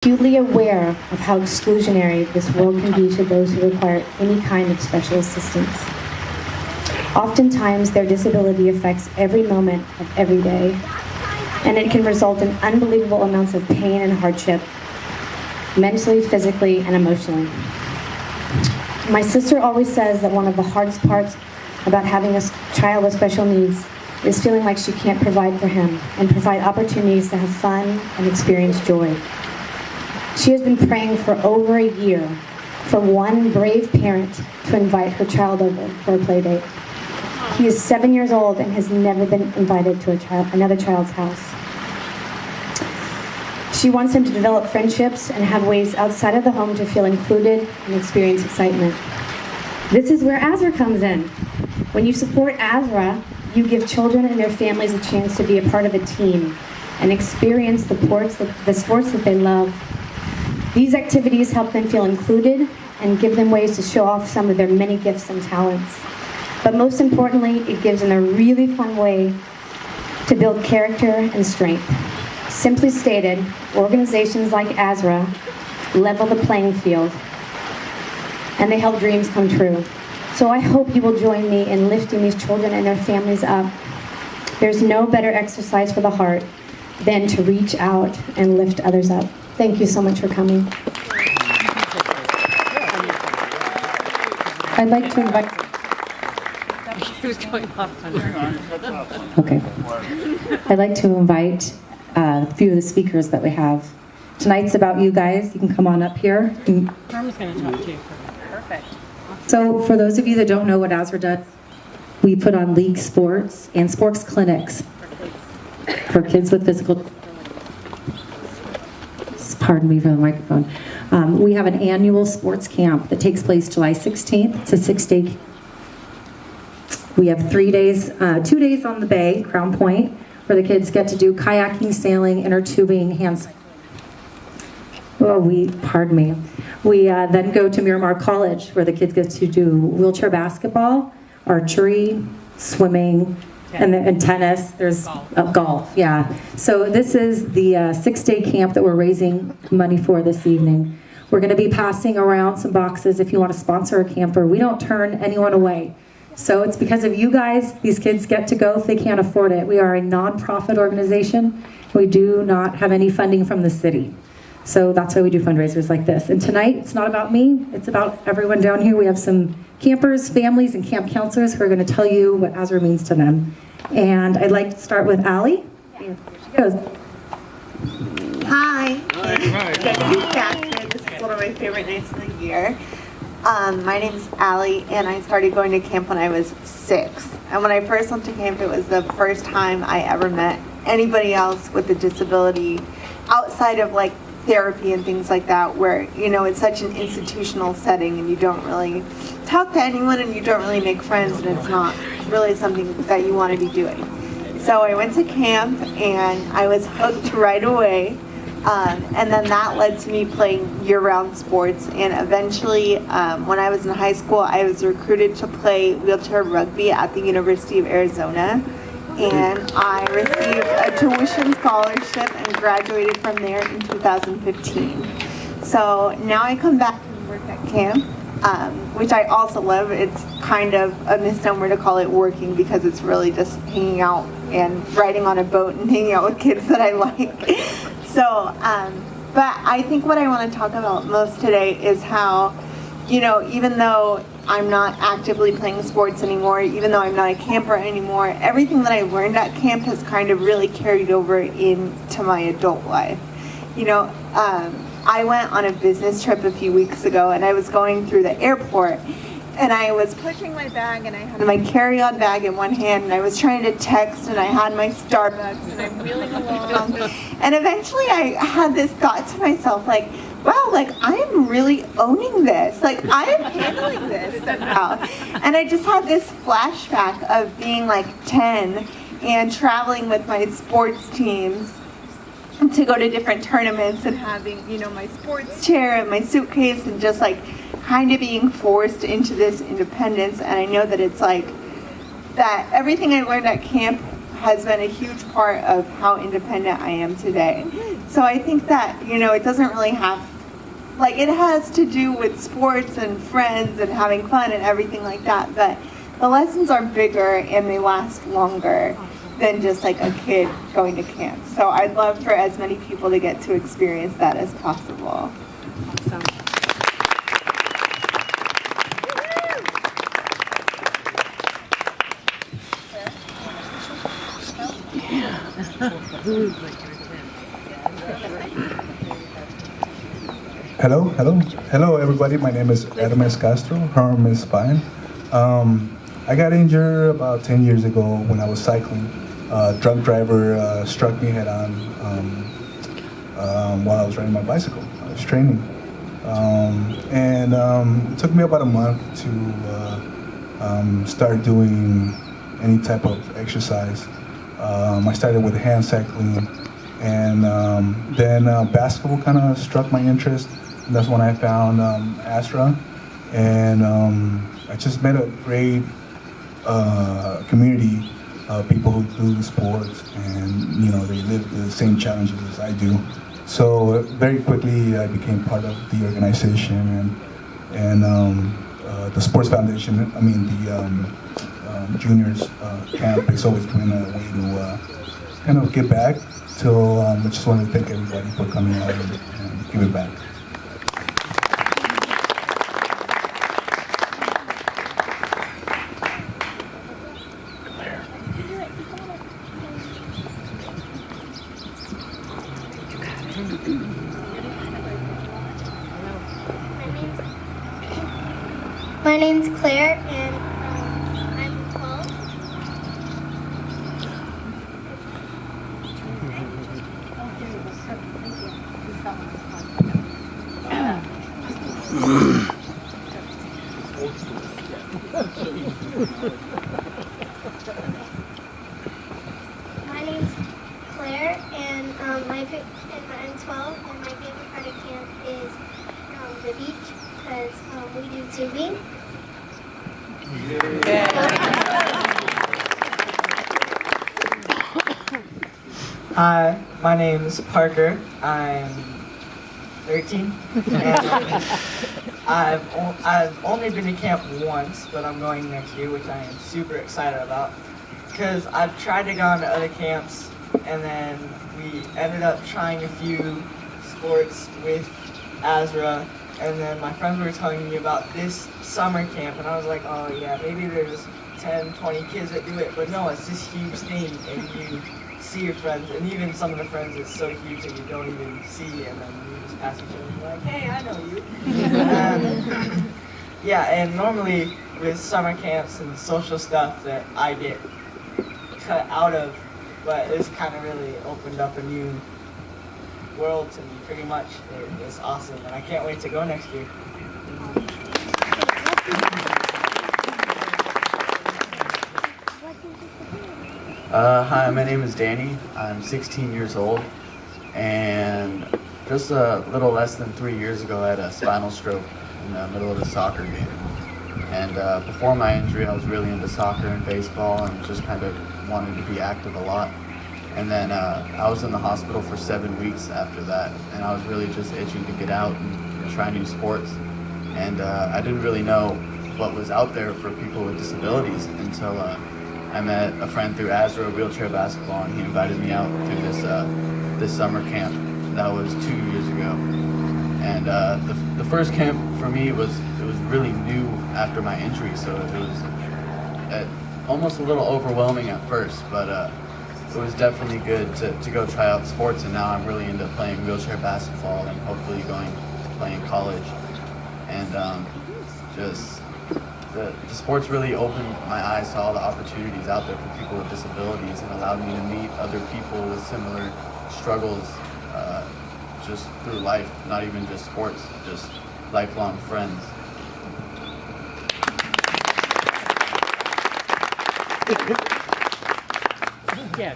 Acutely aware of how exclusionary this world can be to those who require any kind of special assistance. Oftentimes, their disability affects every moment of every day, and it can result in unbelievable amounts of pain and hardship, mentally, physically, and emotionally. My sister always says that one of the hardest parts about having a child with special needs is feeling like she can't provide for him and provide opportunities to have fun and experience joy. She has been praying for over a year for one brave parent to invite her child over for a play date. He is 7 years old and has never been invited to another child's house. She wants him to develop friendships and have ways outside of the home to feel included and experience excitement. This is where ASRA comes in. When you support ASRA, you give children and their families a chance to be a part of a team and experience the sports that they love. These activities help them feel included and give them ways to show off some of their many gifts and talents. But most importantly, it gives them a really fun way to build character and strength. Simply stated, organizations like ASRA level the playing field, and they help dreams come true. So I hope you will join me in lifting these children and their families up. There's no better exercise for the heart than to reach out and lift others up. Thank you so much for coming. I'd like to invite... Okay. I'd like to invite a few of the speakers that we have. Tonight's about you guys. You can come on up here. Carmen's going to talk to you. Perfect. So for those of you that don't know what ASRA does, we put on league sports and sports clinics for kids with physical... Pardon me for the microphone. We have an annual sports camp that takes place July 16th. It's a 6-day. We have 3 days, 2 days on the bay, Crown Point, where the kids get to do kayaking, sailing, inner tubing, hands. Pardon me. We then go to Miramar College, where the kids get to do wheelchair basketball, archery, swimming, and tennis. There's golf, yeah. So this is the 6-day camp that we're raising money for this evening. We're going to be passing around some boxes if you want to sponsor a camper. We don't turn anyone away. So it's because of you guys, these kids get to go if they can't afford it. We are a nonprofit organization. We do not have any funding from the city. So that's why we do fundraisers like this. And tonight, it's not about me, it's about everyone down here. We have some campers, families, and camp counselors who are going to tell you what ASRA means to them. And I'd like to start with Allie. Here she goes. Hi. Good to be back here. This is one of my favorite nights of the year. My name's Allie, and I started going to camp when I was 6. And when I first went to camp, it was the first time I ever met anybody else with a disability outside of like therapy and things like that, where it's such an institutional setting and you don't really talk to anyone and you don't really make friends, and it's not really something that you want to be doing. So I went to camp and I was hooked right away, and then that led to me playing year-round sports. And eventually, when I was in high school, I was recruited to play wheelchair rugby at the University of Arizona. And I received a tuition scholarship and graduated from there in 2015. So now I come back and work at camp, which I also love. It's kind of a misnomer to call it working because it's really just hanging out and riding on a boat and hanging out with kids that I like. So, but I think what I want to talk about most today is how, even though I'm not actively playing sports anymore, even though I'm not a camper anymore, everything that I learned at camp has kind of really carried over into my adult life. I went on a business trip a few weeks ago, and I was going through the airport, and I was pushing my bag, and I had my carry-on bag in one hand, and I was trying to text, and I had my Starbucks, and I'm wheeling along, and eventually I had this thought to myself, like, wow, like I am really owning this. Like I am handling this somehow. And I just had this flashback of being like 10 and traveling with my sports teams to go to different tournaments and having, my sports chair and my suitcase and just like kind of being forced into this independence. And I know that it's like that everything I learned at camp has been a huge part of how independent I am today. So I think that, you know, it doesn't really have, like, it has to do with sports and friends and having fun and everything like that, but the lessons are bigger and they last longer than just like a kid going to camp. So I'd love for as many people to get to experience that as possible. Awesome. Hello, everybody. My name is Adam S. Castro. Her name is fine. I got injured about 10 years ago when I was cycling. A drunk driver struck me head on while I was riding my bicycle. I was training. It took me about a month to start doing any type of exercise. I started with hand cycling, and then basketball kind of struck my interest. And that's when I found ASRA, and I just met a great community of people who do sports, and you know, they live the same challenges as I do. So very quickly I became part of the organization, and the sports foundation, I mean the juniors camp is always been a way to kind of give back. So I just wanted to thank everybody for coming out and give it back. My name's Claire, and I'm 12. My name's Claire, and I'm 12, and my favorite part of camp is the beach, because we do tubing. Hi, my name's Parker. I'm 13. And I've only been to camp once, but I'm going next year, which I am super excited about. Because I've tried to go on to other camps, and then we ended up trying a few sports with ASRA, and then my friends were telling me about this summer camp, and I was like, oh yeah, maybe there's 10, 20 kids that do it, but no, it's this huge thing, and you see your friends, and even some of the friends, it's so huge that you don't even see, and then you just pass each other and you're like, hey, I know you. Yeah, and normally with summer camps and social stuff that I get cut out of, but this kind of really opened up a new world to me, pretty much. It's awesome, and I can't wait to go next year. Hi, my name is Danny. I'm 16 years old, and just a little less than 3 years ago I had a spinal stroke in the middle of a soccer game. And before my injury I was really into soccer and baseball and just kind of wanted to be active a lot. And then I was in the hospital for 7 weeks after that, and I was really just itching to get out and try new sports. And I didn't really know what was out there for people with disabilities until I met a friend through ASRA wheelchair basketball, and he invited me out through this summer camp. That was 2 years ago. And the first camp for me it was really new after my injury, so it was almost a little overwhelming at first, but it was definitely good to go try out sports, and now I'm really into playing wheelchair basketball and hopefully going to play in college. And just the sports really opened my eyes to all the opportunities out there for people with disabilities and allowed me to meet other people with similar struggles just through life, not even just sports, just lifelong friends. Yeah.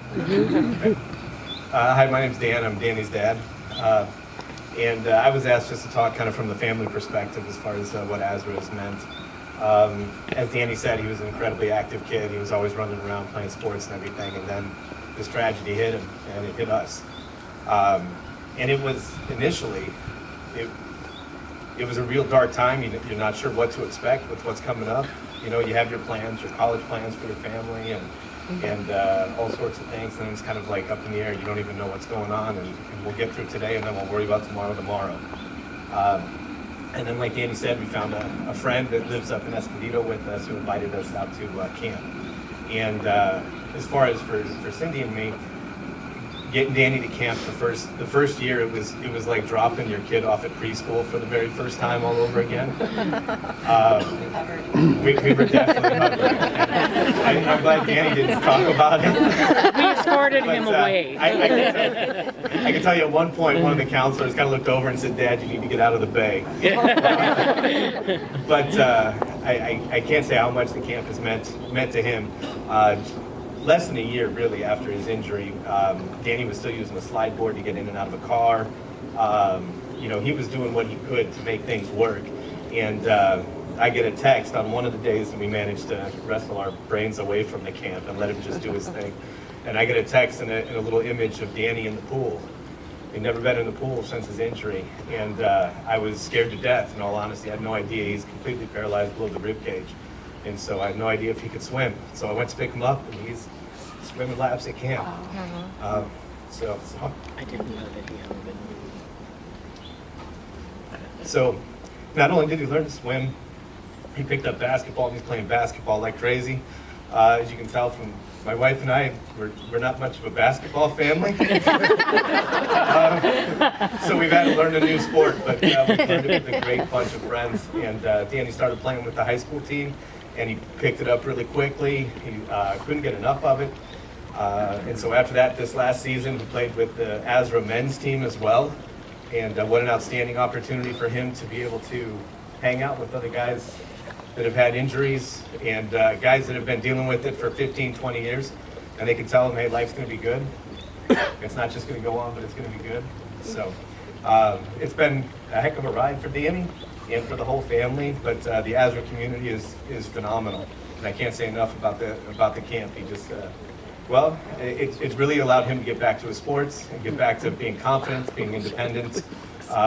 Hi, my name's Dan. I'm Danny's dad. And I was asked just to talk kind of from the family perspective as far as what ASRA has meant. As Danny said, he was an incredibly active kid. He was always running around playing sports and everything, and then this tragedy hit him, and it hit us. And it was initially, it was a real dark time. You're not sure what to expect with what's coming up. You know, you have your plans, your college plans for your family, and all sorts of things, and it's kind of like up in the air. You don't even know what's going on, and we'll get through today, and then we'll worry about tomorrow. And then, like Danny said, we found a friend that lives up in Escondido with us who invited us out to camp. And as far as for Cindy and me, getting Danny to camp the first year, it was like dropping your kid off at preschool for the very first time all over again. We were definitely hovering. I'm glad Danny didn't talk about it. We escorted him But, away. I can tell you at one point, one of the counselors kind of looked over and said, "Dad, you need to get out of the bay." But I can't say how much the camp has meant to him. Less than a year, really, after his injury, Danny was still using a slide board to get in and out of a car. You know, he was doing what he could to make things work. And I get a text on one of the days that we managed to wrestle our brains away from the camp and let him just do his thing. And I get a text and a little image of Danny in the pool. He'd never been in the pool since his injury. And I was scared to death, in all honesty. I had no idea. He's completely paralyzed below the rib cage. And so I had no idea if he could swim. So I went to pick him up, and he's swimming laps at camp. So I didn't know that he hadn't been. So not only did he learn to swim, he picked up basketball, and he's playing basketball like crazy. As you can tell from my wife and I, we're not much of a basketball family. So we've had to learn a new sport, but we learned it with a great bunch of friends. And Danny started playing with the high school team, and he picked it up really quickly. He couldn't get enough of it. And so after that, this last season, he played with the ASRA men's team as well. And what an outstanding opportunity for him to be able to hang out with other guys that have had injuries and guys that have been dealing with it for 15, 20 years. And they can tell him, hey, life's going to be good. It's not just going to go on, but it's going to be good. So it's been a heck of a ride for Danny and for the whole family, but the ASRA community is phenomenal. And I can't say enough about the camp. He just, it's really allowed him to get back to his sports and get back to being confident, being independent.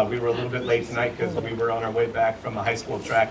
We were a little bit late tonight because we were on our way back from a high school track